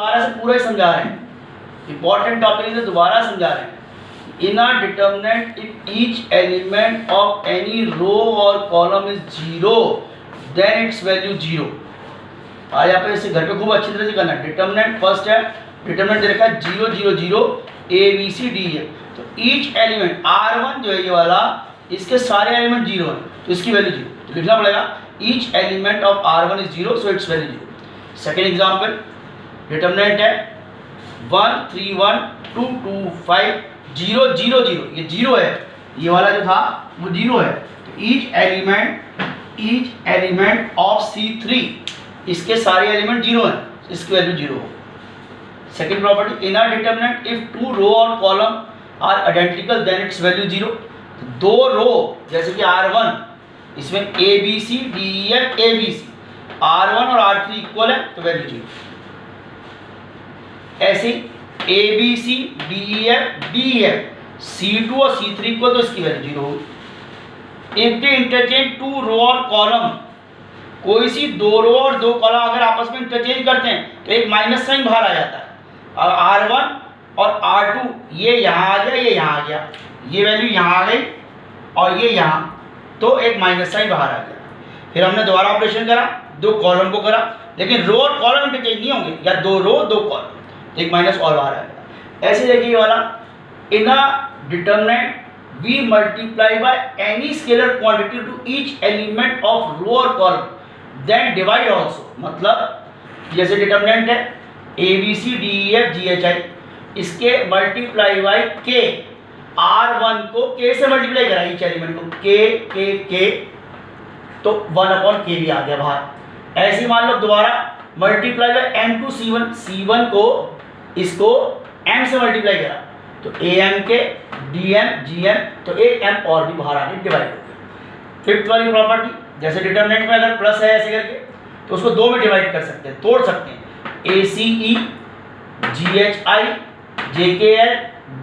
दोबारा से पूरा ही समझा रहे हैं, इंपॉर्टेंट टॉपिक है, दोबारा समझा रहे हैं। In a determinant if each element of any row और column is zero then its value zero. आज आप इसे घर पे खूब अच्छी तरह से करना है। डिटर्मिनेंट फर्स्ट है, डिटर्मिनेंट दे रखा है 0 0 0 ए बी सी डी है, तो ईच एलिमेंट R1 जो है ये वाला, इसके सारे एलिमेंट जीरो हैं, तो इसकी वैल्यू जीरो, तो लिखना पड़ेगा each element of R1 is zero, so it's value zero. Second example, determinant है 1 3 1 2 2 5 0 0 0, ये जीरो है, ये वाला जो था वो जीरो है, तो ईच एलिमेंट ऑफ C3, इसके सारे एलिमेंट जीरो हैं, इसकी वैल्यू जीरो हो। Second property, in a determinant if two row और column are identical then its value zero. दो रो जैसे कि R1, इसमें A B C D E F A B C, R1 और R3 equal है तो value zero. ऐसे A B C D E F D E F C2 और C3 equal, तो इसकी वैल्यू जीरो होगी। If they interchange to row और column, कोई सी दो रो और दो कॉलम अगर आपस में इंटरचेंज करते हैं तो एक माइनस साइन बाहर आ जाता है। अब R1 और R2 ये यहाँ आ गया, ये यहाँ आ गया, ये वैल्यू यहाँ आ गई और ये यहाँ, तो एक माइनस साइन बाहर आ गया। फिर हमने दोबारा ऑपरेशन करा, दो कॉलम को करा, लेकिन रो और कॉलम इंटरचेंज नहीं होंगे, या दो रो दो कॉलम, एक माइनस और बाहर आ गया। ऐसे देखिए वाला, in a determinant we multiply by any scalar quantity to each element of row और कॉलम देन डिवाइड ऑल्सो। मतलब जैसे डिटर्मिनेंट है A B C D E F G H I, इसके मल्टीप्लाई बाय K, R1 को K से multiply करा each element को, K, तो 1/K भी आ गया बाहर। ऐसे मान लो दोबारा multiply by M to C1 को इसको M से मल्टीप्लाई करा, तो AM के DM GM, तो एक M और भी बाहर आके डिवाइड हो गया। फिफ्थ वाली प्रॉपर्टी, जैसे डिटर्मिनेंट में अगर प्लस है ऐसे करके, तो उसको दो में डिवाइड कर सकते हैं, तोड़ सकते हैं, ACE GHI JKL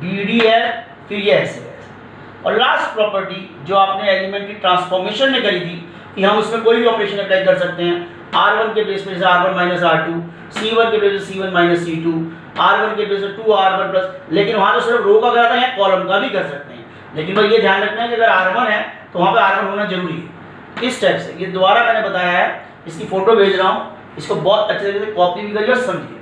BDL, फिर ये ऐसे। और लास्ट प्रॉपर्टी जो आपने एलिमेंट की ट्रांसफॉर्मेशन में करी थी कि हम उसमें कोई भी ऑपरेशन अप्लाई कर सकते हैं, R1 के बेस पे जैसे R1 माइनस R2, C1 के बेस पे C1 माइनस C2, R1 के बेस पे 2R1 प्लस, लेकिन वहाँ तो सिर्फ रो का करा था, यहाँ कॉलम का भी कर सकते हैं। लेकिन भाई ये ध्यान रखना है कि अगर R1 है तो वहाँ पे R1 होना जरूरी है। इस टाइप से ये दोबारा मैंने बताया है, इसकी फोटो भेज रहा हूँ, इसको बहुत अच्छे तरीके से कॉपी भी करिए और समझिए।